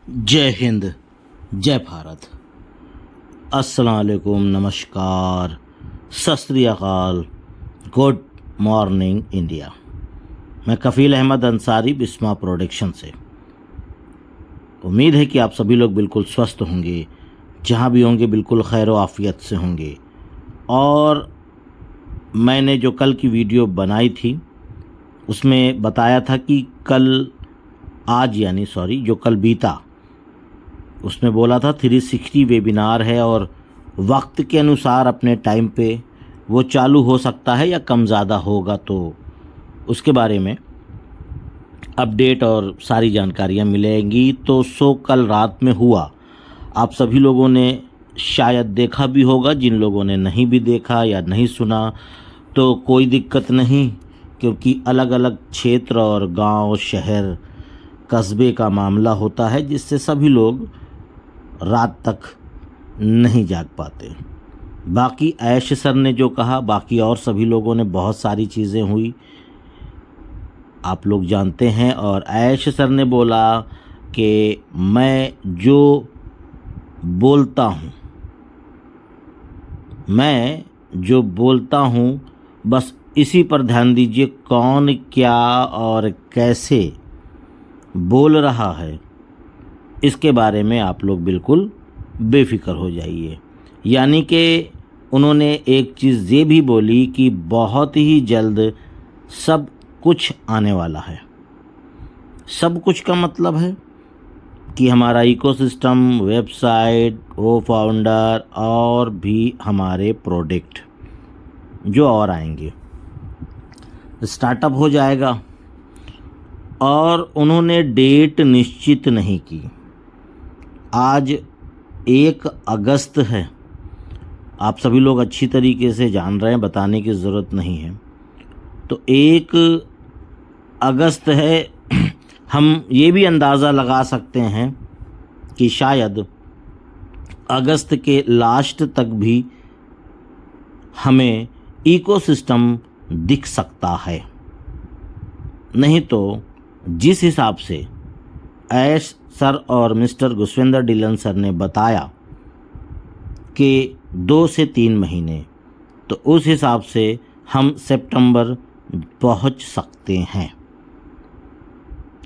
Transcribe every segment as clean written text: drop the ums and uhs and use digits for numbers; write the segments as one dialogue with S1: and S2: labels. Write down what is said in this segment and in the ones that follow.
S1: जय हिंद, जय भारत, अस्सलाम वालेकुम, नमस्कार, सत श्री अकाल, गुड मॉर्निंग इंडिया। मैं कफ़ील अहमद अंसारी, बिस्मा प्रोडक्शन से। उम्मीद है कि आप सभी लोग बिल्कुल स्वस्थ होंगे, जहाँ भी होंगे बिल्कुल खैर व आफ़ियत से होंगे। और मैंने जो कल की वीडियो बनाई थी उसमें बताया था कि जो कल बीता उसमें बोला था 360 वेबिनार है और वक्त के अनुसार अपने टाइम पे वो चालू हो सकता है या कम ज़्यादा होगा, तो उसके बारे में अपडेट और सारी जानकारियाँ मिलेंगी। तो शो कल रात में हुआ, आप सभी लोगों ने शायद देखा भी होगा। जिन लोगों ने नहीं भी देखा या नहीं सुना तो कोई दिक्कत नहीं, क्योंकि अलग अलग क्षेत्र और गांव, शहर, कस्बे का मामला होता है जिससे सभी लोग रात तक नहीं जाग पाते। बाकी ऐश सर ने जो कहा, बाकी और सभी लोगों ने, बहुत सारी चीज़ें हुई आप लोग जानते हैं। और ऐश सर ने बोला कि मैं जो बोलता हूँ बस इसी पर ध्यान दीजिए, कौन क्या और कैसे बोल रहा है इसके बारे में आप लोग बिल्कुल बेफिक्र हो जाइए। यानी कि उन्होंने एक चीज़ ये भी बोली कि बहुत ही जल्द सब कुछ आने वाला है। सब कुछ का मतलब है कि हमारा इकोसिस्टम, वेबसाइट, वो फाउंडर और भी हमारे प्रोडक्ट जो और आएंगे, स्टार्टअप हो जाएगा। और उन्होंने डेट निश्चित नहीं की। आज 1 अगस्त है, आप सभी लोग अच्छी तरीके से जान रहे हैं, बताने की ज़रूरत नहीं है। तो 1 अगस्त है, हम ये भी अंदाज़ा लगा सकते हैं कि शायद अगस्त के लास्ट तक भी हमें इकोसिस्टम दिख सकता है। नहीं तो जिस हिसाब से ऐश सर और मिस्टर गुशविंदर डिलन सर ने बताया कि 2 से 3 महीने, तो उस हिसाब से हम सितंबर पहुंच सकते हैं।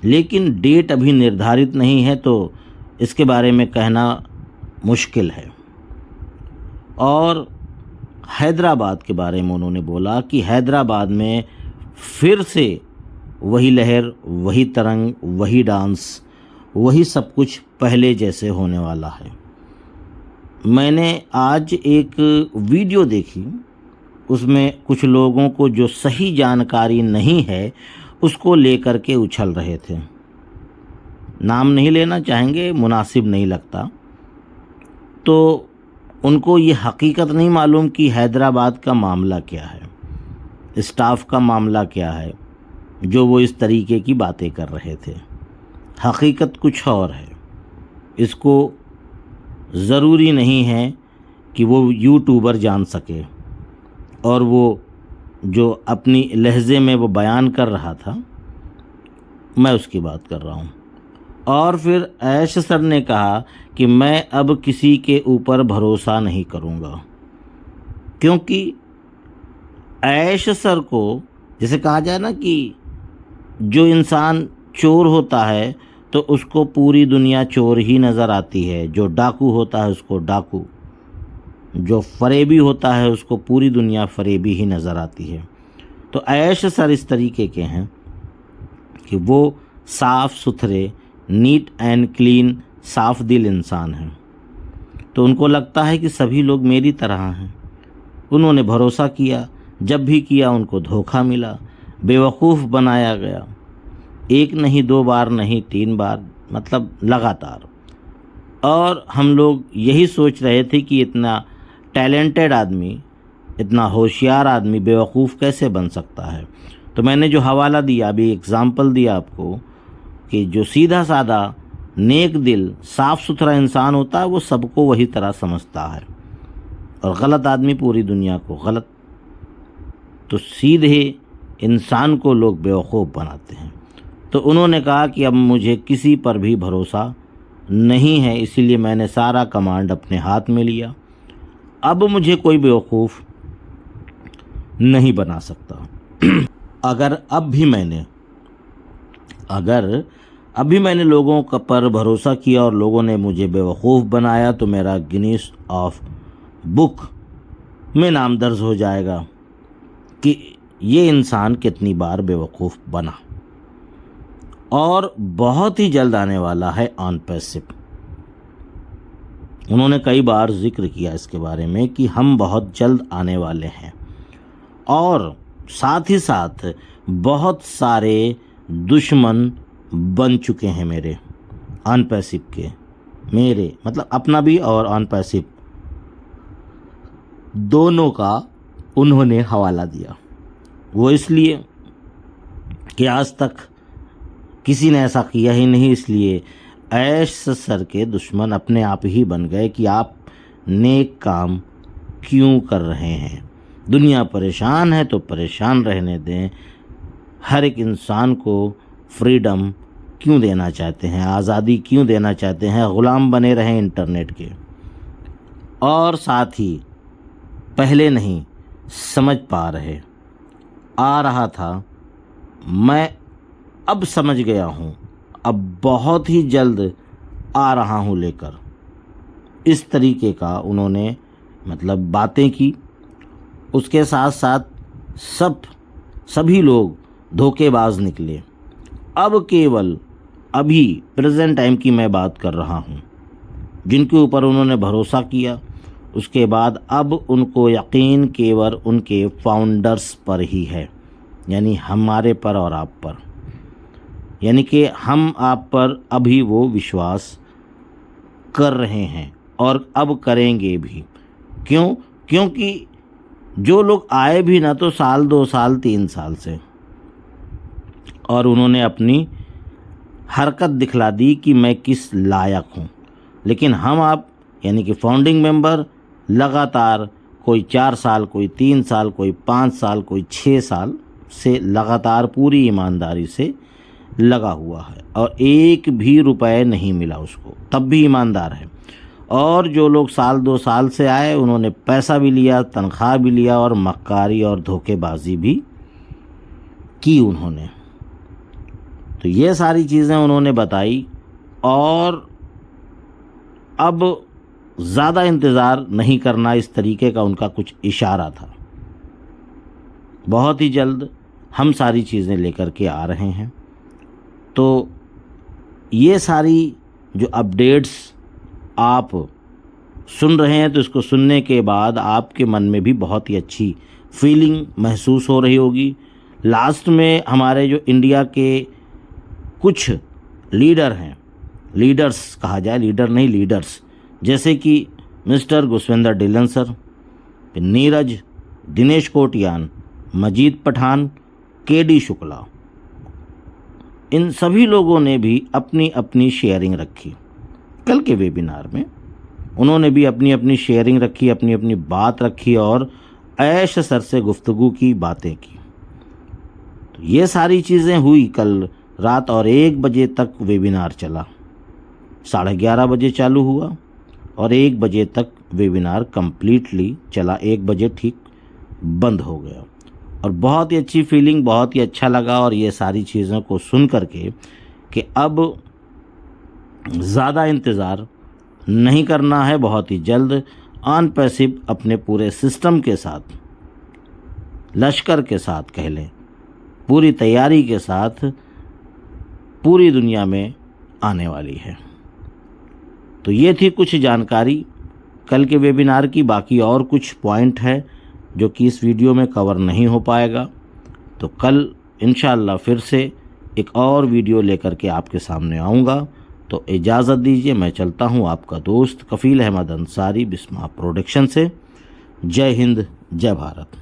S1: लेकिन डेट अभी निर्धारित नहीं है, तो इसके बारे में कहना मुश्किल है। और हैदराबाद के बारे में उन्होंने बोला कि हैदराबाद में फिर से वही लहर, वही तरंग, वही डांस, वही सब कुछ पहले जैसे होने वाला है। मैंने आज एक वीडियो देखी, उसमें कुछ लोगों को जो सही जानकारी नहीं है उसको लेकर के उछल रहे थे। नाम नहीं लेना चाहेंगे, मुनासिब नहीं लगता। तो उनको ये हकीकत नहीं मालूम कि हैदराबाद का मामला क्या है, स्टाफ का मामला क्या है, जो वो इस तरीके की बातें कर रहे थे। हकीकत कुछ और है। इसको ज़रूरी नहीं है कि वो यूट्यूबर जान सके। और वो जो अपनी लहजे में वो बयान कर रहा था, मैं उसकी बात कर रहा हूँ। और फिर ऐश सर ने कहा कि मैं अब किसी के ऊपर भरोसा नहीं करूँगा, क्योंकि ऐश सर को जैसे कहा जाए ना कि जो इंसान चोर होता है तो उसको पूरी दुनिया चोर ही नज़र आती है, जो डाकू होता है उसको डाकू, जो फरेबी होता है उसको पूरी दुनिया फरेबी ही नज़र आती है। तो ऐश सर इस तरीके के हैं कि वो साफ़ सुथरे, नीट एंड क्लीन, साफ दिल इंसान हैं। तो उनको लगता है कि सभी लोग मेरी तरह हैं। उन्होंने भरोसा किया, जब भी किया उनको धोखा मिला, बेवकूफ़ बनाया गया। 1 नहीं, 2 बार नहीं, 3 बार, मतलब लगातार। और हम लोग यही सोच रहे थे कि इतना टैलेंटेड आदमी, इतना होशियार आदमी बेवकूफ़ कैसे बन सकता है। तो मैंने जो हवाला दिया, अभी एग्ज़ाम्पल दिया आपको, कि जो सीधा साधा, नेक दिल, साफ़ सुथरा इंसान होता है वो सबको वही तरह समझता है, और गलत आदमी पूरी दुनिया को गलत। तो सीधे इंसान को लोग बेवकूफ़ बनाते हैं। तो उन्होंने कहा कि अब मुझे किसी पर भी भरोसा नहीं है, इसीलिए मैंने सारा कमांड अपने हाथ में लिया। अब मुझे कोई बेवकूफ़ नहीं बना सकता। अगर अभी मैंने लोगों पर भरोसा किया और लोगों ने मुझे बेवकूफ़ बनाया तो मेरा गिनीज ऑफ बुक में नाम दर्ज हो जाएगा कि ये इंसान कितनी बार बेवकूफ़ बना। और बहुत ही जल्द आने वाला है ऑन पैसिव। उन्होंने कई बार जिक्र किया इसके बारे में कि हम बहुत जल्द आने वाले हैं, और साथ ही साथ बहुत सारे दुश्मन बन चुके हैं मेरे ऑन पैसिव के, मेरे मतलब अपना भी और ऑन पैसिव दोनों का उन्होंने हवाला दिया। वो इसलिए कि आज तक किसी ने ऐसा किया ही नहीं, इसलिए ऐश सर के दुश्मन अपने आप ही बन गए कि आप नेक काम क्यों कर रहे हैं। दुनिया परेशान है तो परेशान रहने दें। हर एक इंसान को फ्रीडम क्यों देना चाहते हैं, आज़ादी क्यों देना चाहते हैं, ग़ुलाम बने रहें इंटरनेट के। और साथ ही पहले नहीं समझ पा रहे, आ रहा था, मैं अब समझ गया हूँ, अब बहुत ही जल्द आ रहा हूँ लेकर। इस तरीके का उन्होंने मतलब बातें की। उसके साथ साथ सभी लोग धोखेबाज निकले। अब केवल अभी प्रेजेंट टाइम की मैं बात कर रहा हूँ, जिनके ऊपर उन्होंने भरोसा किया, उसके बाद अब उनको यकीन केवल उनके फाउंडर्स पर ही है, यानी हमारे पर और आप पर, यानी कि हम आप पर अभी वो विश्वास कर रहे हैं और अब करेंगे भी। क्योंकि जो लोग आए भी ना तो साल 2 साल 3 साल से, और उन्होंने अपनी हरकत दिखला दी कि मैं किस लायक हूँ। लेकिन हम आप यानी कि फाउंडिंग मेंबर लगातार कोई 4 साल, कोई 3 साल, कोई 5 साल, कोई 6 साल से लगातार पूरी ईमानदारी से लगा हुआ है और एक भी रुपए नहीं मिला उसको, तब भी ईमानदार है। और जो लोग साल 2 साल से आए उन्होंने पैसा भी लिया, तनख्वाह भी लिया और मक्कारी और धोखेबाजी भी की उन्होंने। तो ये सारी चीज़ें उन्होंने बताई और अब ज़्यादा इंतज़ार नहीं करना, इस तरीके का उनका कुछ इशारा था। बहुत ही जल्द हम सारी चीज़ें लेकर के आ रहे हैं। तो ये सारी जो अपडेट्स आप सुन रहे हैं, तो इसको सुनने के बाद आपके मन में भी बहुत ही अच्छी फीलिंग महसूस हो रही होगी। लास्ट में हमारे जो इंडिया के कुछ लीडर हैं, लीडर्स कहा जाए, लीडर नहीं लीडर्स, जैसे कि मिस्टर गुसविंदर ढिल्लन सर, नीरज, दिनेश कोटियान, मजीद पठान, केडी शुक्ला, इन सभी लोगों ने भी अपनी अपनी शेयरिंग रखी। कल के वेबिनार में उन्होंने भी अपनी अपनी शेयरिंग रखी, अपनी अपनी बात रखी और ऐश सर से गुफ्तगू की, बातें की। तो ये सारी चीज़ें हुई कल रात और 1 बजे तक वेबिनार चला। 11:30 बजे चालू हुआ और 1 बजे तक वेबिनार कम्प्लीटली चला। 1 बजे ठीक बंद हो गया और बहुत ही अच्छी फीलिंग, बहुत ही अच्छा लगा। और ये सारी चीज़ों को सुन करके कि अब ज़्यादा इंतज़ार नहीं करना है, बहुत ही जल्द ऑन पैसिव अपने पूरे सिस्टम के साथ, लश्कर के साथ कह लें, पूरी तैयारी के साथ पूरी दुनिया में आने वाली है। तो ये थी कुछ जानकारी कल के वेबिनार की। बाकी और कुछ पॉइंट है जो कि इस वीडियो में कवर नहीं हो पाएगा, तो कल इंशाअल्लाह फिर से एक और वीडियो लेकर के आपके सामने आऊँगा। तो इजाज़त दीजिए, मैं चलता हूँ। आपका दोस्त कफ़ील अहमद अंसारी, बिस्मा प्रोडक्शन से। जय हिंद, जय भारत।